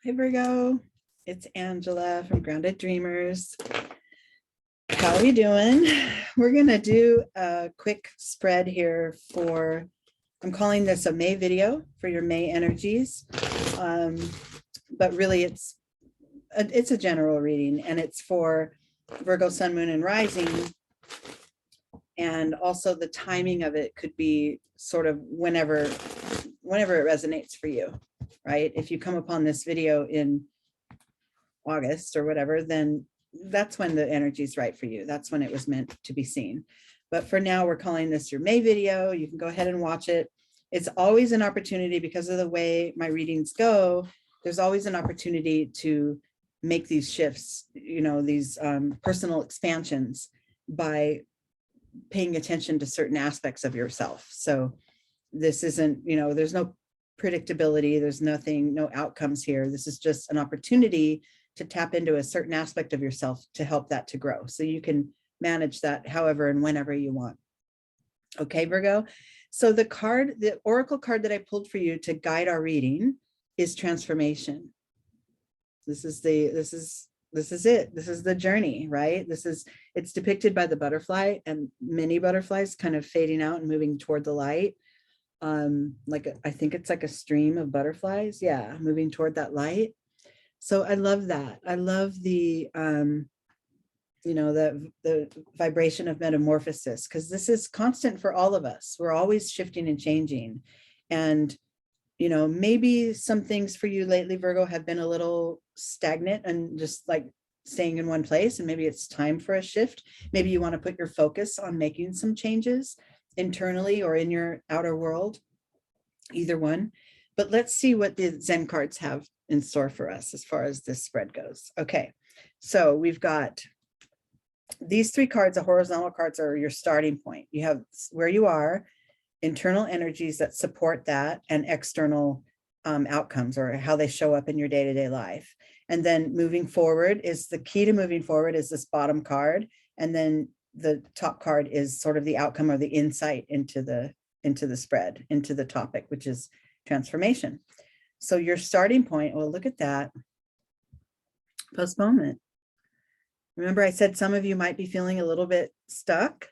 Hey Virgo, it's Angela from Grounded Dreamers. How are you doing? We're going to do a quick spread here for, I'm calling this a May video for your May energies. But really it's a general reading, and it's for Virgo, Sun, Moon, and Rising. And also the timing of it could be sort of whenever it resonates for you, right? If you come upon this video in August or whatever, then that's when the energy is right for you. That's when it was meant to be seen. But for now, we're calling this your May video. You can go ahead and watch it. It's always an opportunity, because of the way my readings go, there's always an opportunity to make these shifts, you know, these personal expansions by paying attention to certain aspects of yourself. So this isn't, you know, there's no predictability, there's nothing, no outcomes here. This is just an opportunity to tap into a certain aspect of yourself to help that to grow. So you can manage that however and whenever you want. Okay, Virgo. So the oracle card that I pulled for you to guide our reading is transformation. This is it. This is the journey, right? It's depicted by the butterfly and many butterflies kind of fading out and moving toward the light. I think it's like a stream of butterflies. Yeah, moving toward that light. So I love that. I love the, you know, the vibration of metamorphosis, because this is constant for all of us. We're always shifting and changing. And, you know, maybe some things for you lately, Virgo, have been a little stagnant and just like staying in one place. And maybe it's time for a shift. Maybe you want to put your focus on making some changes internally or in your outer world, either one. But let's see what the Zen cards have in store for us as far as this spread goes. Okay, so we've got these three cards. The horizontal cards are your starting point. You have where you are, internal energies that support that, and external outcomes, or how they show up in your day-to-day life. And then moving forward is the key to moving forward is this bottom card. And then the top card is sort of the outcome or the insight into the spread, into the topic, which is transformation. So your starting point, well, look at that. Postponement. Remember I said some of you might be feeling a little bit stuck,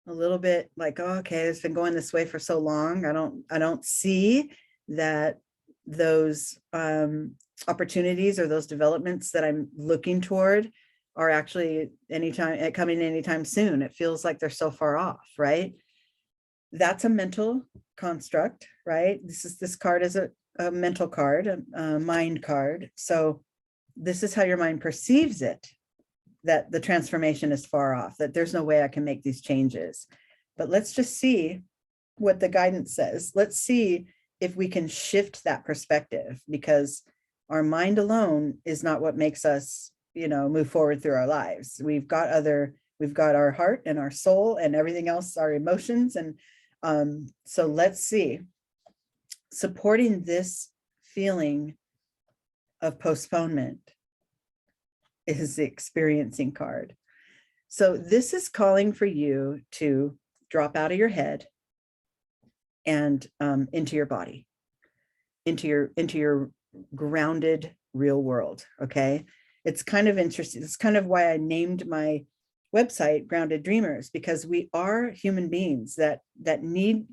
a little bit like, oh, okay, it's been going this way for so long. I don't see that those opportunities or those developments that I'm looking toward are actually coming anytime soon. It feels like they're so far off, right? That's a mental construct, right? This card is a mental card, a mind card. So this is how your mind perceives it, that the transformation is far off, that there's no way I can make these changes. But let's just see what the guidance says. Let's see if we can shift that perspective, because our mind alone is not what makes us, you know, move forward through our lives. We've got our heart and our soul and everything else, our emotions. And so let's see. Supporting this feeling of postponement is the experiencing card. So this is calling for you to drop out of your head and into your body, into your grounded real world. Okay. It's kind of interesting. It's kind of why I named my website Grounded Dreamers, because we are human beings that need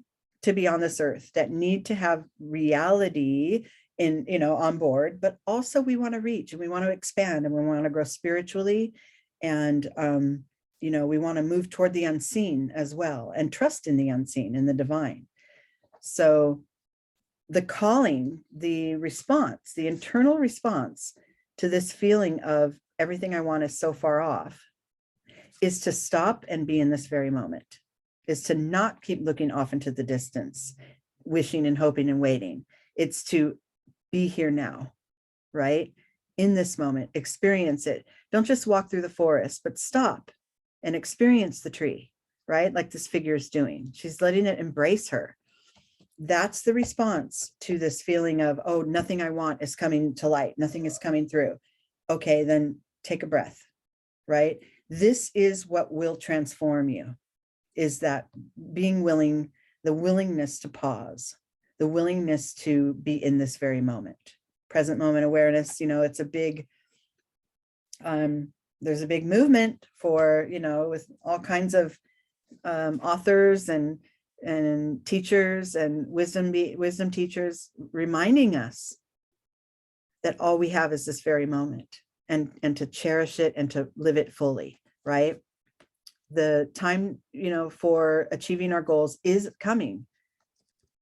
to be on this earth, that need to have reality in, you know, on board, but also we want to reach and we want to expand and we want to grow spiritually. And, you know, we want to move toward the unseen as well, and trust in the unseen, in the divine. So the calling, the response, the internal response to this feeling of everything I want is so far off is to stop and be in this very moment, is to not keep looking off into the distance, wishing and hoping and waiting. It's to be here now, right? In this moment, experience it. Don't just walk through the forest, but stop and experience the tree, right? Like this figure is doing. She's letting it embrace her. That's the response to this feeling of, oh, nothing I want is coming to light. Nothing is coming through. Okay, then take a breath, right? This is what will transform you, is that being willing, the willingness to pause, the willingness to be in this very moment, present moment awareness, it's a big, there's a big movement for, with all kinds of authors and teachers and wisdom teachers reminding us that all we have is this very moment, and to cherish it and to live it fully, right? The time, for achieving our goals is coming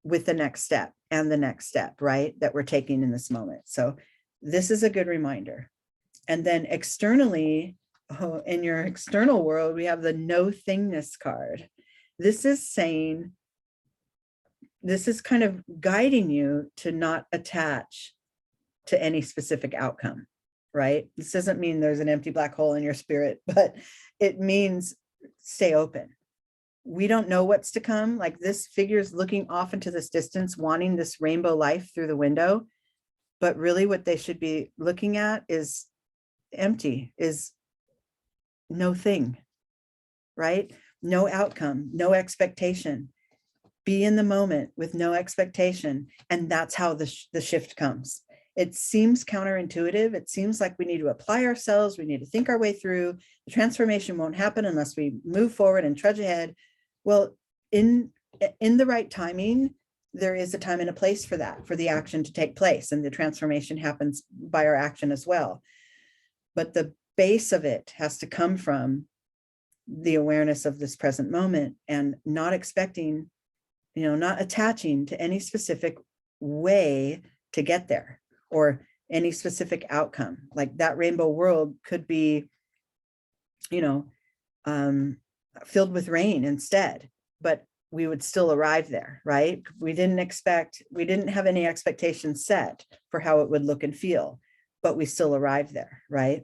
with the next step and the next step, right? That we're taking in this moment. So this is a good reminder. And then externally, in your external world, we have the no thingness card. This is saying, this is kind of guiding you to not attach to any specific outcome, right? This doesn't mean there's an empty black hole in your spirit, but it means stay open. We don't know what's to come. Like this figure's looking off into this distance, wanting this rainbow life through the window. But really what they should be looking at is empty, is no thing, right? No outcome, no expectation. Be in the moment with no expectation. And that's how the shift comes. It seems counterintuitive. It seems like we need to apply ourselves. We need to think our way through. The transformation won't happen unless we move forward and trudge ahead. Well, in the right timing, there is a time and a place for that, for the action to take place. And the transformation happens by our action as well. But the base of it has to come from the awareness of this present moment, and not expecting, not attaching to any specific way to get there, or any specific outcome. Like that rainbow world could be, filled with rain instead, but we would still arrive there, right? We didn't have any expectations set for how it would look and feel, but we still arrived there, right?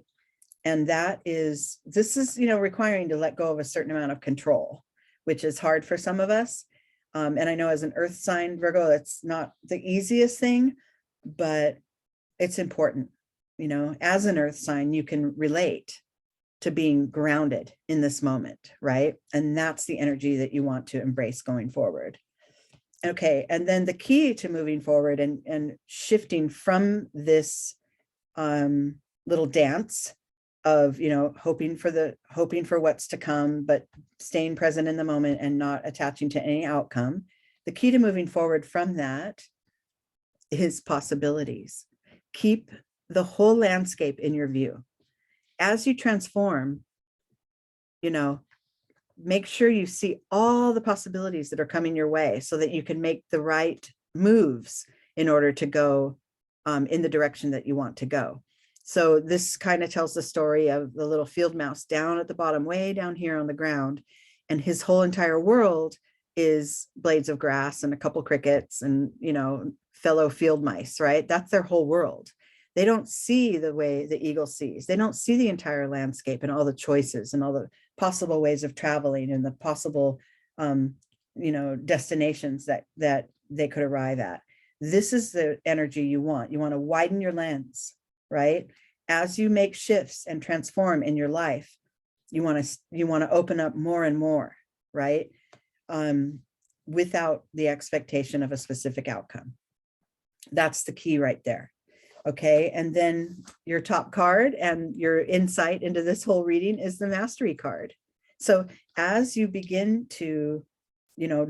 And this is, requiring to let go of a certain amount of control, which is hard for some of us. And I know as an earth sign, Virgo, that's not the easiest thing, but it's important. As an earth sign, you can relate to being grounded in this moment, right? And that's the energy that you want to embrace going forward. Okay, and then the key to moving forward and shifting from this little dance of, hoping for what's to come, but staying present in the moment and not attaching to any outcome. The key to moving forward from that is possibilities. Keep the whole landscape in your view. As you transform, make sure you see all the possibilities that are coming your way so that you can make the right moves in order to go in the direction that you want to go. So this kind of tells the story of the little field mouse down at the bottom, way down here on the ground, and his whole entire world is blades of grass and a couple crickets and, fellow field mice, right? That's their whole world. They don't see the way the eagle sees. They don't see the entire landscape and all the choices and all the possible ways of traveling and the possible, destinations that they could arrive at. This is the energy you want. You want to widen your lens, right? As you make shifts and transform in your life, you want to open up more and more, right? Without the expectation of a specific outcome. That's the key right there. Okay, and then your top card and your insight into this whole reading is the mastery card. So as you begin to,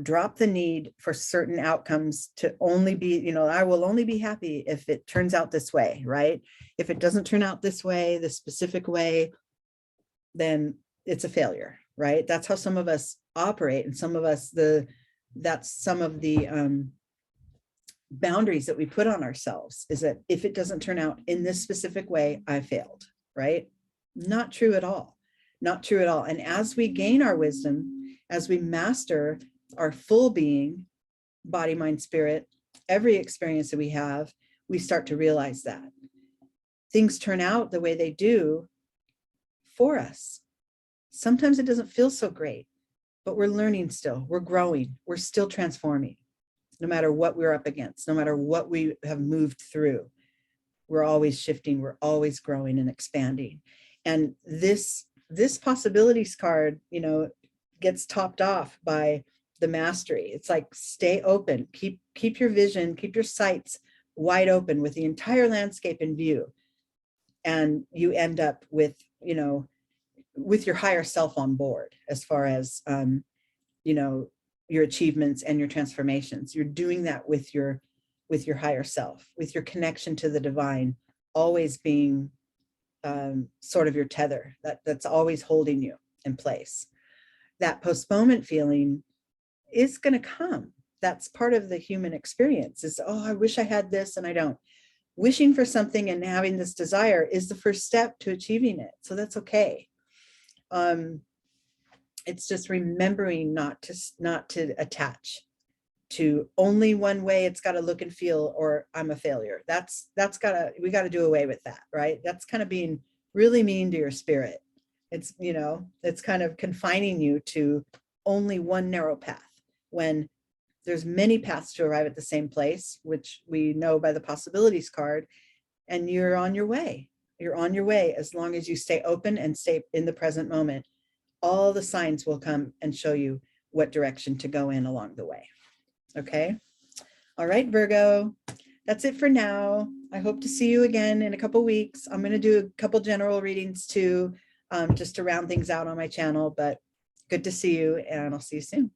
drop the need for certain outcomes to only be, I will only be happy if it turns out this way, right? If it doesn't turn out this way, the specific way, then it's a failure, right? That's how some of us operate, and some of us, that's some of the boundaries that we put on ourselves, is that if it doesn't turn out in this specific way, I failed, right? Not true at all. Not true at all. And as we gain our wisdom, as we master our full being, body, mind, spirit, every experience that we have, we start to realize that things turn out the way they do for us. Sometimes it doesn't feel so great, but we're learning still, we're growing, we're still transforming. No matter what we're up against, no matter what we have moved through, we're always shifting, we're always growing and expanding. And this possibilities card, gets topped off by the mastery. It's like, stay open, keep your vision, keep your sights wide open with the entire landscape in view. And you end up with, you know, with your higher self on board as far as, you know, your achievements and your transformations. You're doing that with your higher self, with your connection to the divine, always being sort of your tether that's always holding you in place. That postponement feeling is going to come. That's part of the human experience is, oh, I wish I had this and I don't. Wishing for something and having this desire is the first step to achieving it. So that's okay. It's just remembering not to attach to only one way it's got to look and feel, or I'm a failure. We got to do away with that, right? That's kind of being really mean to your spirit. It's, you know, it's kind of confining you to only one narrow path when there's many paths to arrive at the same place, which we know by the possibilities card, and you're on your way. You're on your way as long as you stay open and stay in the present moment. All the signs will come and show you what direction to go in along the way. Okay. All right, Virgo, that's it for now. I hope to see you again in a couple weeks. I'm going to do a couple general readings too, just to round things out on my channel, but good to see you, and I'll see you soon.